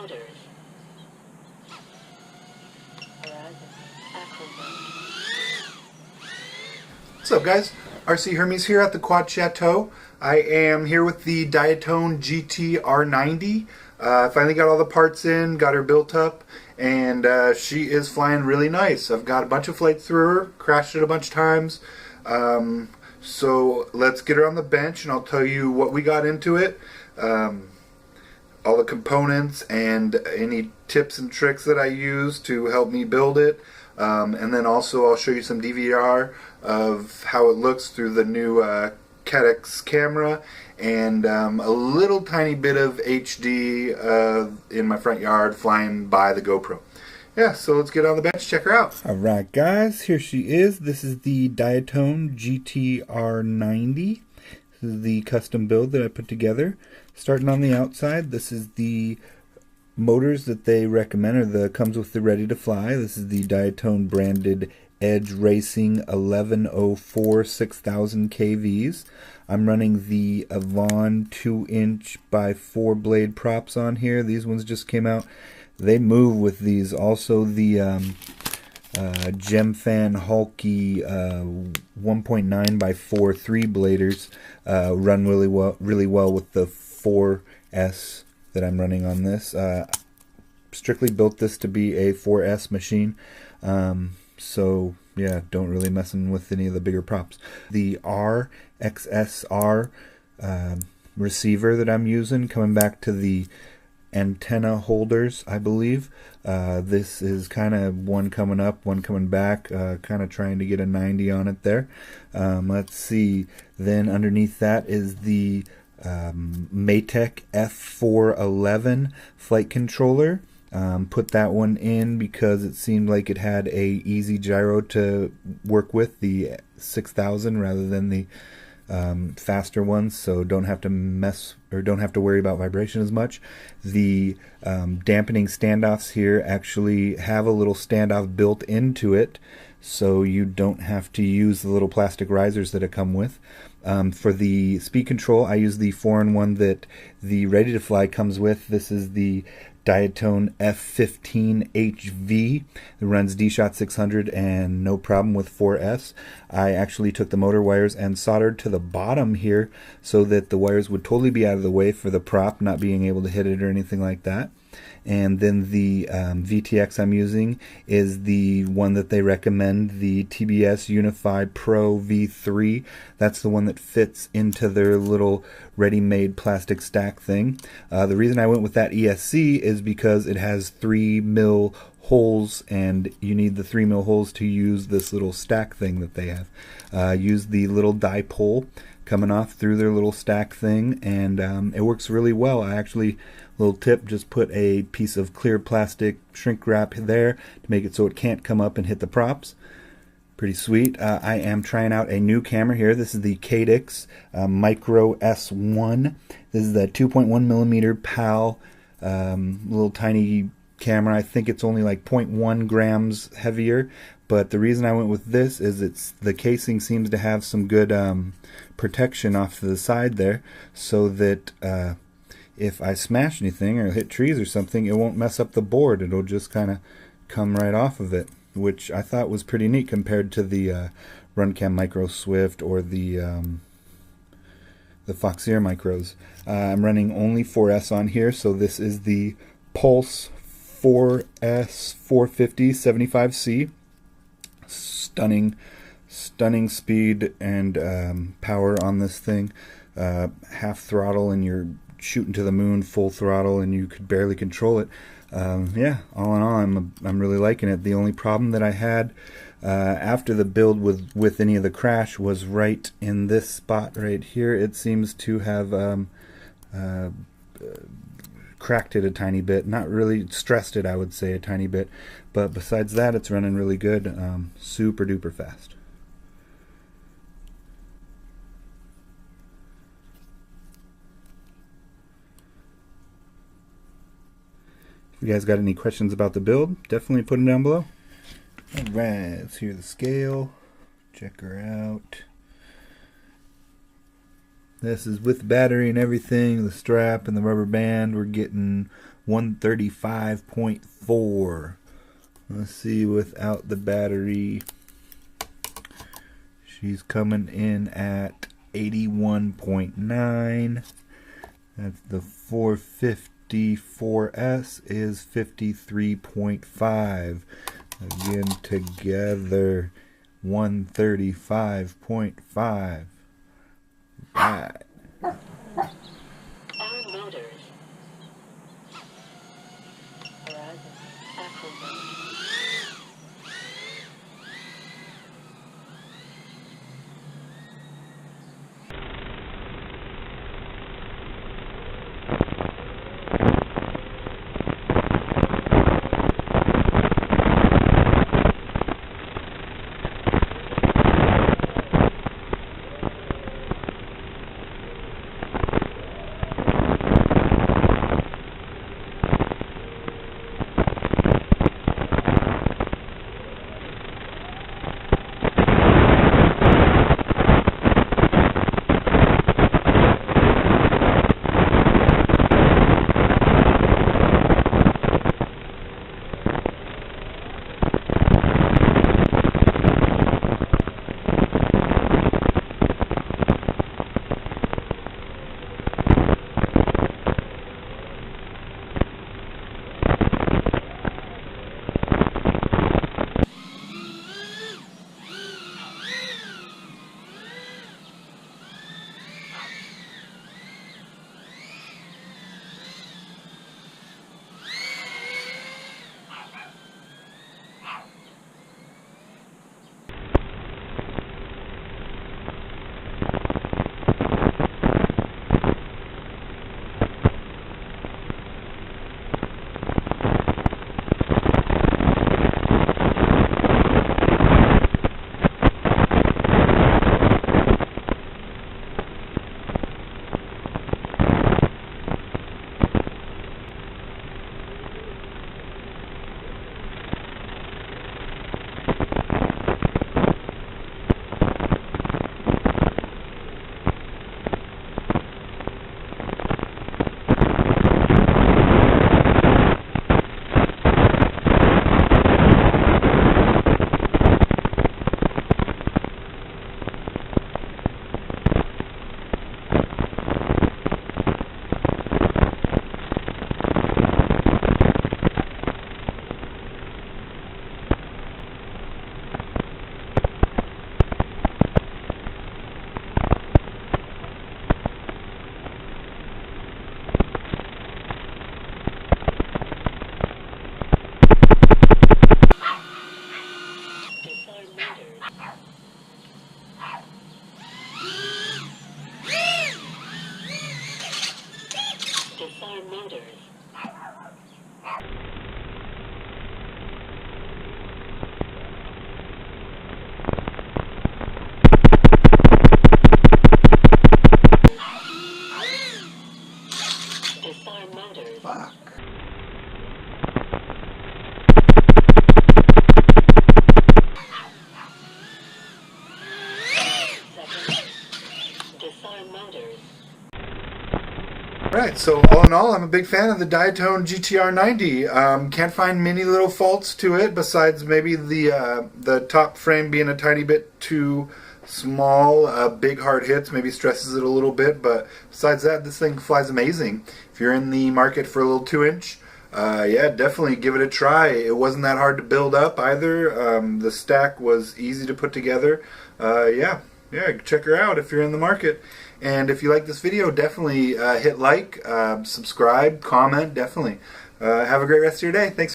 motors. What's up, guys? RC Hermes here at the Quad Chateau. I am here with the Diatone GT-R90. I finally got all the parts in, got her built up, and she is flying really nice. I've got a bunch of flights through her, crashed it a bunch of times. So let's get her on the bench and I'll tell you what we got into it, all the components and any tips and tricks that I use to help me build it. And then also I'll show you some DVR of how it looks through the new Cadex camera, and a little tiny bit of HD in my front yard flying by the GoPro. Yeah, so let's get on the bench, check her out. Alright guys, here she is. This is the Diatone GT-R90. This is the custom build that I put together. Starting on the outside, this is the motors that they recommend, or comes with the ready to fly. This is the Diatone branded Edge Racing 1104 6000 kVs. I'm running the Avon 2" by 4 blade props on here. These ones just came out. They move with these. Also the Gemfan Hulky 1.9 by 4 3-bladers run really well with the 4S that I'm running on this. Strictly built this to be a 4S machine, so yeah, don't really messing with any of the bigger props. The RXSR receiver that I'm using, coming back to the antenna holders, I believe. This is kind of one coming up, one coming back, kind of trying to get a 90 on it there. Let's see, then underneath that is the Maytech F411 flight controller. Put that one in because it seemed like it had a easy gyro to work with, the 6000 rather than the faster ones, so don't have to worry about vibration as much. The dampening standoffs here actually have a little standoff built into it, so you don't have to use the little plastic risers that it come with. For the speed control, I use the 4-in-1 that the Ready to Fly comes with. This is the Diatone F15HV. It runs D-Shot 600 and no problem with 4S. I actually took the motor wires and soldered to the bottom here so that the wires would totally be out of the way for the prop, not being able to hit it or anything like that. And then the VTX I'm using is the one that they recommend, the TBS Unify Pro V3. That's the one that fits into their little ready-made plastic stack thing. The reason I went with that ESC is because it has 3mm holes, and you need the 3mm holes to use this little stack thing that they have. Use the little dipole coming off through their little stack thing, and it works really well. I actually, little tip, just put a piece of clear plastic shrink wrap there to make it so it can't come up and hit the props. Pretty sweet. I am trying out a new camera here. This is the Cadex Micro S1. This is the 2.1mm PAL, little tiny camera. I think it's only like 0.1 grams heavier, but the reason I went with this is the casing seems to have some good protection off to the side there, so that if I smash anything or hit trees or something, it won't mess up the board. It'll just kind of come right off of it, which I thought was pretty neat compared to the Runcam Micro Swift or the Foxeer Micros. I'm running only 4S on here, so this is the Pulse 4S 450 75C. Stunning speed and power on this thing. Half throttle and you're shooting to the moon, full throttle, and you could barely control it. Yeah, all in all, I'm really liking it. The only problem that I had after the build with any of the crash was right in this spot right here. It seems to have cracked it a tiny bit. Not really stressed it, I would say, a tiny bit. But besides that, it's running really good. Super duper fast. If you guys got any questions about the build, definitely put them down below. Alright, let's hear the scale. Check her out. This is with the battery and everything, the strap and the rubber band. We're getting 135.4. Let's see without the battery. She's coming in at 81.9. That's the 454S is 53.5. Again, together 135.5. Right. Our motors. Horizon. Echo mode. Disarm motors. Disarm motors. Fuck. Disarm motors. Right, so all in all, I'm a big fan of the Diatone GT-R90. Can't find many little faults to it, besides maybe the top frame being a tiny bit too small. Big hard hits maybe stresses it a little bit, but besides that, this thing flies amazing. If you're in the market for a little 2-inch, yeah, definitely give it a try. It wasn't that hard to build up either. The stack was easy to put together. Yeah, check her out if you're in the market. And if you like this video, definitely hit like, subscribe, comment, definitely. Have a great rest of your day. Thanks.